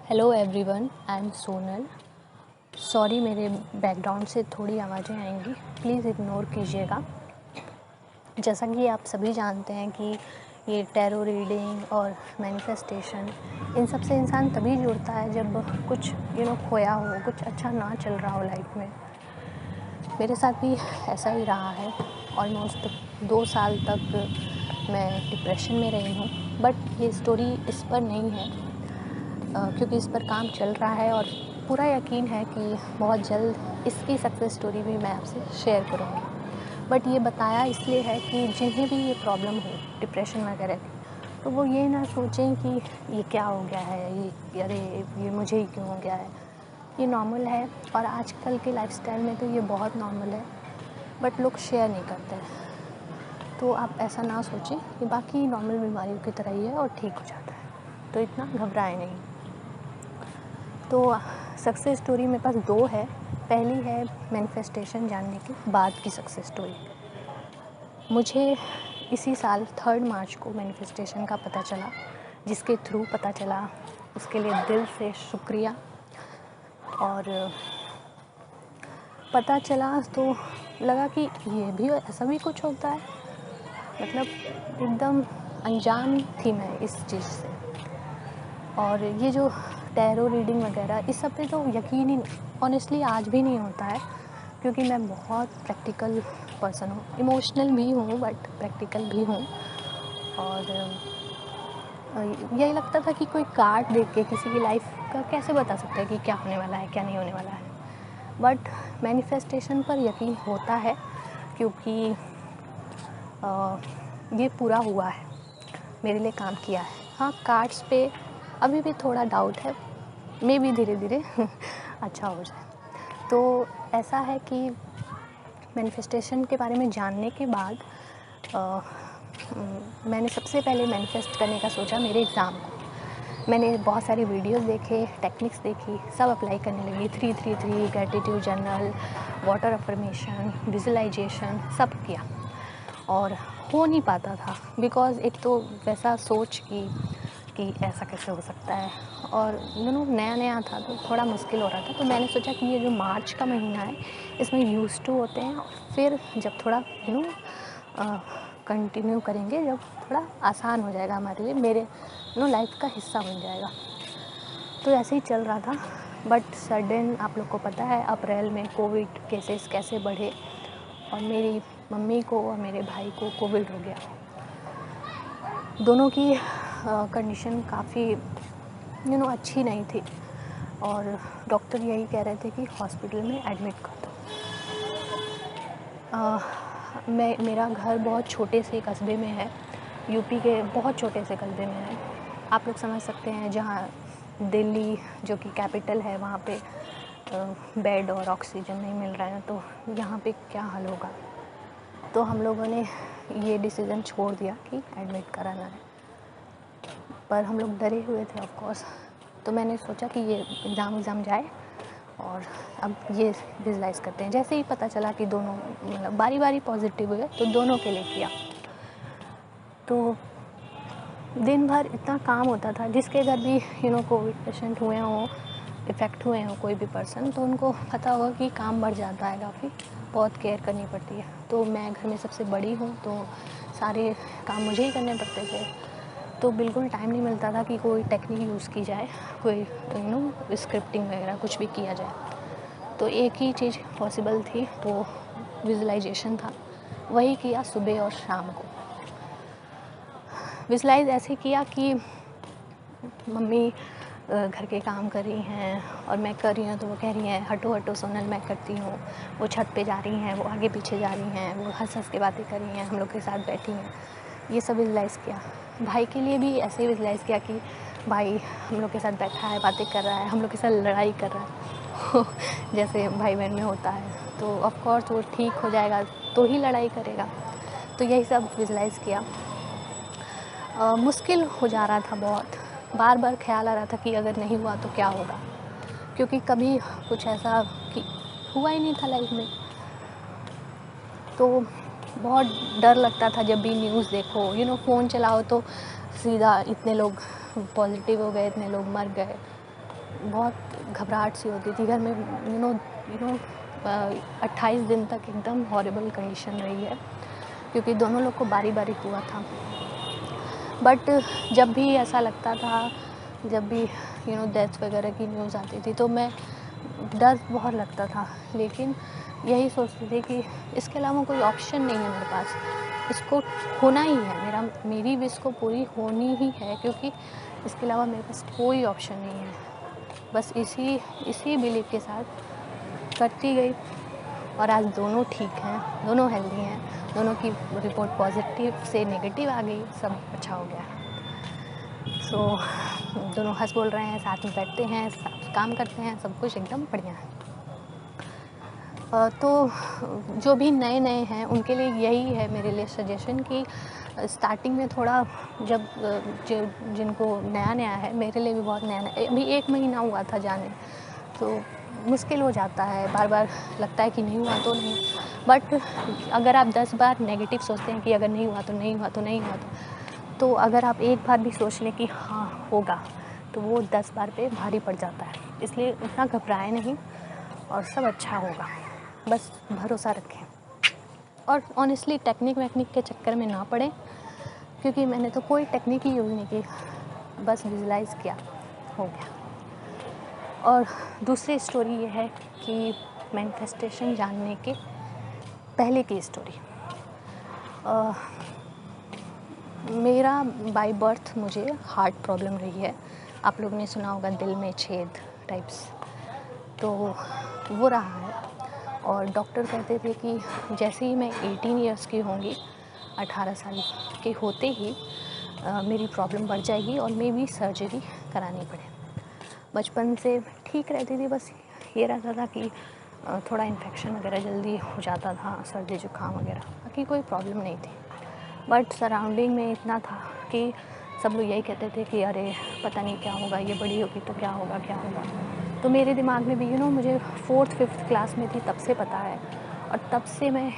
Hello everyone, I am Sonal. Sorry, मेरे background से थोड़ी आवाज़ें आएंगी, प्लीज़ इग्नोर कीजिएगा। जैसा कि आप सभी जानते हैं कि ये टैरो रीडिंग और मैनिफेस्टेशन, इन सब से इंसान तभी जुड़ता है जब कुछ खोया हो, कुछ अच्छा ना चल रहा हो लाइफ में। मेरे साथ भी ऐसा ही रहा है। ऑलमोस्ट 2 साल तक मैं डिप्रेशन में रही हूँ, बट ये स्टोरी इस पर नहीं है, क्योंकि इस पर काम चल रहा है और पूरा यकीन है कि बहुत जल्द इसकी सक्सेस स्टोरी भी मैं आपसे शेयर करूँगी। बट ये बताया इसलिए है कि जिन्हें भी ये प्रॉब्लम हो डिप्रेशन वगैरह की, तो वो ये ना सोचें कि ये क्या हो गया है, ये अरे ये मुझे ही क्यों हो गया है। ये नॉर्मल है और आजकल के लाइफस्टाइल में तो ये बहुत नॉर्मल है, बट लोग शेयर नहीं करते हैं। तो आप ऐसा ना सोचें, ये बाकी नॉर्मल बीमारियों की तरह ही है और ठीक हो जाता है, तो इतना घबराएं नहीं। तो सक्सेस स्टोरी मेरे पास 2 है। पहली है मैनिफेस्टेशन जानने के बाद की सक्सेस स्टोरी। मुझे इसी साल 3 मार्च को मैनिफेस्टेशन का पता चला, जिसके थ्रू पता चला उसके लिए दिल से शुक्रिया। और पता चला तो लगा कि ये भी ऐसा भी कुछ होता है, मतलब एकदम अनजान थी मैं इस चीज़ से। और ये जो टैरो रीडिंग वगैरह इस सब पे तो यकीन ही ऑनेस्टली आज भी नहीं होता है, क्योंकि मैं बहुत प्रैक्टिकल पर्सन हूँ, इमोशनल भी हूँ बट प्रैक्टिकल भी हूँ। और यही लगता था कि कोई कार्ड देख के किसी की लाइफ का कैसे बता सकता है कि क्या होने वाला है, क्या नहीं होने वाला है। बट मैनिफेस्टेशन पर यकीन होता है, क्योंकि ये पूरा हुआ है, मेरे लिए काम किया है। हाँ, कार्ड्स पे अभी भी थोड़ा डाउट है, मे भी धीरे धीरे अच्छा हो जाए। तो ऐसा है कि मैनिफेस्टेशन के बारे में जानने के बाद मैंने सबसे पहले मैनिफेस्ट करने का सोचा मेरे एग्ज़ाम को। मैंने बहुत सारे वीडियोस देखे, टेक्निक्स देखी, सब अप्लाई करने लगी। 333 gratitude journal, water affirmation, visualisation, सब किया और हो नहीं पाता था। बिकॉज़ एक तो वैसा सोच कि ऐसा कैसे हो सकता है, और नया नया था तो थोड़ा मुश्किल हो रहा था। तो मैंने सोचा कि ये जो मार्च का महीना है, इसमें यूज़ टू होते हैं, और फिर जब थोड़ा कंटिन्यू करेंगे, जब थोड़ा आसान हो जाएगा हमारे लिए, मेरे लाइफ का हिस्सा बन जाएगा। तो ऐसे ही चल रहा था। बट सडन, आप लोग को पता है, अप्रैल में कोविड केसेस कैसे बढ़े, और मेरी मम्मी को और मेरे भाई को कोविड हो गया। दोनों की कंडीशन काफ़ी अच्छी नहीं थी, और डॉक्टर यही कह रहे थे कि हॉस्पिटल में एडमिट कर दो। मेरा घर बहुत छोटे से कस्बे में है, यूपी के बहुत छोटे से कस्बे में है। आप लोग समझ सकते हैं, जहाँ दिल्ली जो कि कैपिटल है, वहाँ पे बेड और ऑक्सीजन नहीं मिल रहा है, तो यहाँ पे क्या हाल होगा। तो हम लोगों ने ये डिसीज़न छोड़ दिया कि एडमिट कराना है, पर हम लोग डरे हुए थे ऑफ कोर्स। तो मैंने सोचा कि ये एग्ज़ाम जाए और अब ये विजुलाइज़ करते हैं। जैसे ही पता चला कि दोनों मतलब बारी बारी पॉजिटिव हुए, तो दोनों के लिए किया। तो दिन भर इतना काम होता था, जिसके घर भी कोविड पेशेंट हुए हों, इफ़ेक्ट हुए हों कोई भी पर्सन, तो उनको पता होगा कि काम बढ़ जाता है, काफ़ी बहुत केयर करनी पड़ती है। तो मैं घर में सबसे बड़ी हूँ, तो सारे काम मुझे ही करने पड़ते थे। तो बिल्कुल टाइम नहीं मिलता था कि कोई टेक्निक यूज़ की जाए, कोई स्क्रिप्टिंग वगैरह कुछ भी किया जाए। तो एक ही चीज़ पॉसिबल थी, वो विजुअलाइजेशन था। वही किया सुबह और शाम को। विजुअलाइज ऐसे किया कि मम्मी घर के काम कर रही हैं और मैं कर रही हूँ, तो वो कह रही हैं हटो हटो सोनल, मैं करती हूँ। वो छत पे जा रही हैं, वो आगे पीछे जा रही हैं, वो हंस हंस के बातें कर रही हैं, हम लोग के साथ बैठी हैं। ये सब विजुअलाइज़ किया। भाई के लिए भी ऐसे ही विजुअलाइज़ किया कि भाई हम लोग के साथ बैठा है, बातें कर रहा है, हम लोग के साथ लड़ाई कर रहा है जैसे भाई बहन में होता है। तो ऑफ कोर्स वो ठीक हो जाएगा तो ही लड़ाई करेगा। तो यही सब विजुअलाइज़ किया। मुश्किल हो जा रहा था बहुत, बार बार ख्याल आ रहा था कि अगर नहीं हुआ तो क्या होगा, क्योंकि कभी कुछ ऐसा कि हुआ ही नहीं था लाइफ में। तो बहुत डर लगता था जब भी न्यूज़ देखो, फ़ोन चलाओ तो सीधा इतने लोग पॉजिटिव हो गए, इतने लोग मर गए। बहुत घबराहट सी होती थी घर में। यू नो 28 दिन तक एकदम हॉरिबल कंडीशन रही है, क्योंकि दोनों लोग को बारी बारी हुआ था। बट जब भी ऐसा लगता था, जब भी डेथ वगैरह की न्यूज़ आती थी, तो मैं डर बहुत लगता था, लेकिन यही सोचती थी कि इसके अलावा कोई ऑप्शन नहीं है मेरे पास, इसको होना ही है, मेरी विश को पूरी होनी ही है, क्योंकि इसके अलावा मेरे पास कोई ऑप्शन नहीं है। बस इसी बिलीफ के साथ करती गई, और आज दोनों ठीक हैं, दोनों हेल्दी हैं, दोनों की रिपोर्ट पॉजिटिव से नेगेटिव आ गई, सब अच्छा हो गया। दोनों हंस बोल रहे हैं, साथ में बैठते हैं, काम करते हैं, सब कुछ एकदम बढ़िया है। तो जो भी नए हैं उनके लिए यही है मेरे लिए सजेशन कि स्टार्टिंग में थोड़ा, जब जिनको नया है, मेरे लिए भी बहुत नया अभी 1 महीना हुआ था जाने, तो मुश्किल हो जाता है, बार बार लगता है कि नहीं हुआ तो नहीं। बट अगर आप 10 बार नेगेटिव सोचते हैं कि अगर नहीं हुआ तो नहीं हुआ तो नहीं हुआ तो अगर आप एक बार भी सोच लें कि हाँ होगा, तो वो 10 बार पे भारी पड़ जाता है। इसलिए उतना घबराएं नहीं, और सब अच्छा होगा, बस भरोसा रखें। और ऑनेस्टली टेक्निक के चक्कर में ना पड़ें, क्योंकि मैंने तो कोई टेक्निक ही यूज़ नहीं की, बस विजुलाइज़ किया, हो गया। और दूसरी स्टोरी ये है कि मैनिफेस्टेशन जानने के पहले की स्टोरी। मेरा बाय बर्थ मुझे हार्ट प्रॉब्लम रही है, आप लोगों ने सुना होगा दिल में छेद टाइप्स, तो वो रहा है। और डॉक्टर कहते थे कि जैसे ही मैं 18 इयर्स की होंगी, 18 साल के होते ही मेरी प्रॉब्लम बढ़ जाएगी और मे भी सर्जरी करानी पड़े। बचपन से ठीक रहती थी, बस ये रहता था कि थोड़ा इन्फेक्शन वगैरह जल्दी हो जाता था, सर्दी जुकाम वगैरह, बाकी कोई प्रॉब्लम नहीं थी। बट सराउंडिंग में इतना था कि सब लोग यही कहते थे कि अरे पता नहीं क्या होगा, ये बड़ी होगी तो क्या होगा। तो मेरे दिमाग में भी मुझे 4th 5th क्लास में थी तब से पता है, और तब से मैं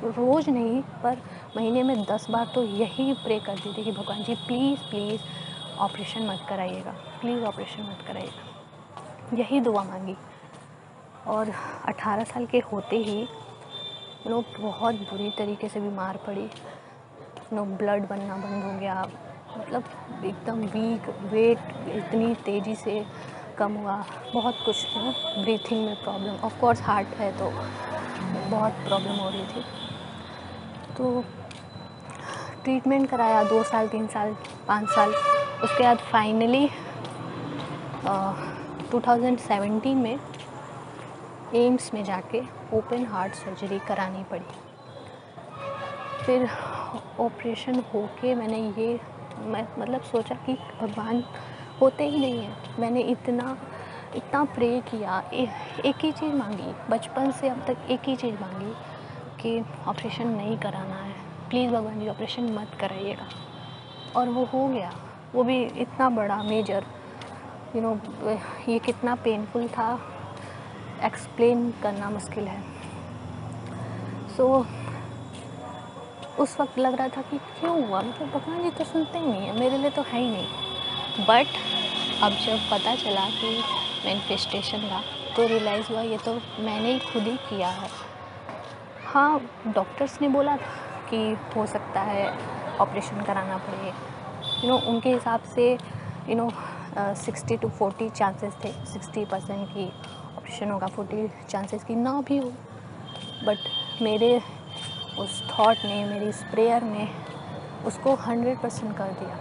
रोज़ नहीं पर महीने में 10 बार तो यही प्रे करती थी कि भगवान जी प्लीज़ ऑपरेशन मत कराइएगा, प्लीज़ ऑपरेशन मत कराइएगा, यही दुआ मांगी। और 18 साल के होते ही बहुत बुरी तरीके से बीमार पड़ी, ब्लड बनना बंद हो गया, मतलब एकदम वीक, वेट इतनी तेज़ी से कम हुआ, बहुत कुछ ब्रीथिंग में प्रॉब्लम, ऑफ कोर्स हार्ट है तो बहुत प्रॉब्लम हो रही थी। तो ट्रीटमेंट कराया 2 साल 3 साल 5 साल, उसके बाद फाइनली 2017 में एम्स में जाके ओपन हार्ट सर्जरी करानी पड़ी। फिर ऑपरेशन होके मैं मतलब सोचा कि भगवान होते ही नहीं है। मैंने इतना प्रे किया, एक ही चीज़ मांगी, बचपन से अब तक एक ही चीज़ मांगी कि ऑपरेशन नहीं कराना है, प्लीज़ भगवान जी ऑपरेशन मत कराइएगा। और वो हो गया, वो भी इतना बड़ा मेजर, ये कितना पेनफुल था, एक्सप्लेन करना मुश्किल है। उस वक्त लग रहा था कि क्यों हुआ, मतलब भगवान जी तो सुनते ही नहीं है, मेरे लिए तो है ही नहीं। बट अब जब पता चला कि मैनिफेस्टेशन का, तो रियलाइज़ हुआ ये तो मैंने ही खुद ही किया है। हाँ, डॉक्टर्स ने बोला कि हो सकता है ऑपरेशन कराना पड़े, उनके हिसाब से 60 to 40 चांसेस थे, 60% की ऑपरेशन होगा, 40 चांसेस की ना भी हो। बट मेरे उस थॉट ने, मेरी इस प्रेयर ने उसको 100% कर दिया।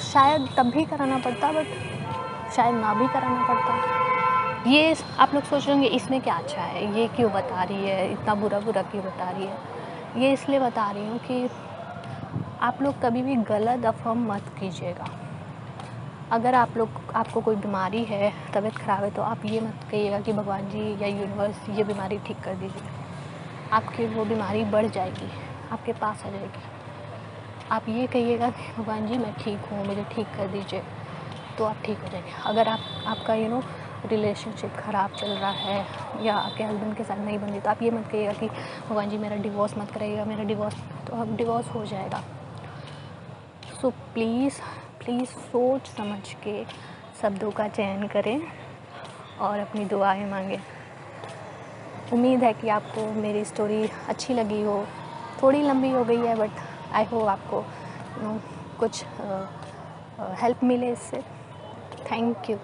शायद तब भी कराना पड़ता, बट शायद ना भी कराना पड़ता। ये आप लोग सोच रहे होंगे इसमें क्या अच्छा है, ये क्यों बता रही है, इतना बुरा क्यों बता रही है। ये इसलिए बता रही हूँ कि आप लोग कभी भी गलत अफवाह मत कीजिएगा। अगर आपको कोई बीमारी है, तबीयत ख़राब है, तो आप ये मत कहिएगा कि भगवान जी या यूनिवर्स ये बीमारी ठीक कर दीजिए। आपकी वो बीमारी बढ़ जाएगी, आपके पास आ जाएगी। आप ये कहिएगा कि भगवान जी मैं ठीक हूँ, मुझे ठीक कर दीजिए, तो आप ठीक हो जाएंगे। अगर आपका रिलेशनशिप ख़राब चल रहा है या आपके हस्बैंड के साथ नहीं बन रही, तो आप ये मत कहिएगा कि भगवान जी मेरा डिवोर्स मत कराइएगा, मेरा डिवोर्स, तो अब डिवोर्स हो जाएगा। सो प्लीज़ प्लीज़ सोच समझ के शब्दों का चयन करें और अपनी दुआएं मांगें। उम्मीद है कि आपको मेरी स्टोरी अच्छी लगी हो। थोड़ी लंबी हो गई है बट आई होप आपको कुछ हेल्प मिले इससे। Thank you.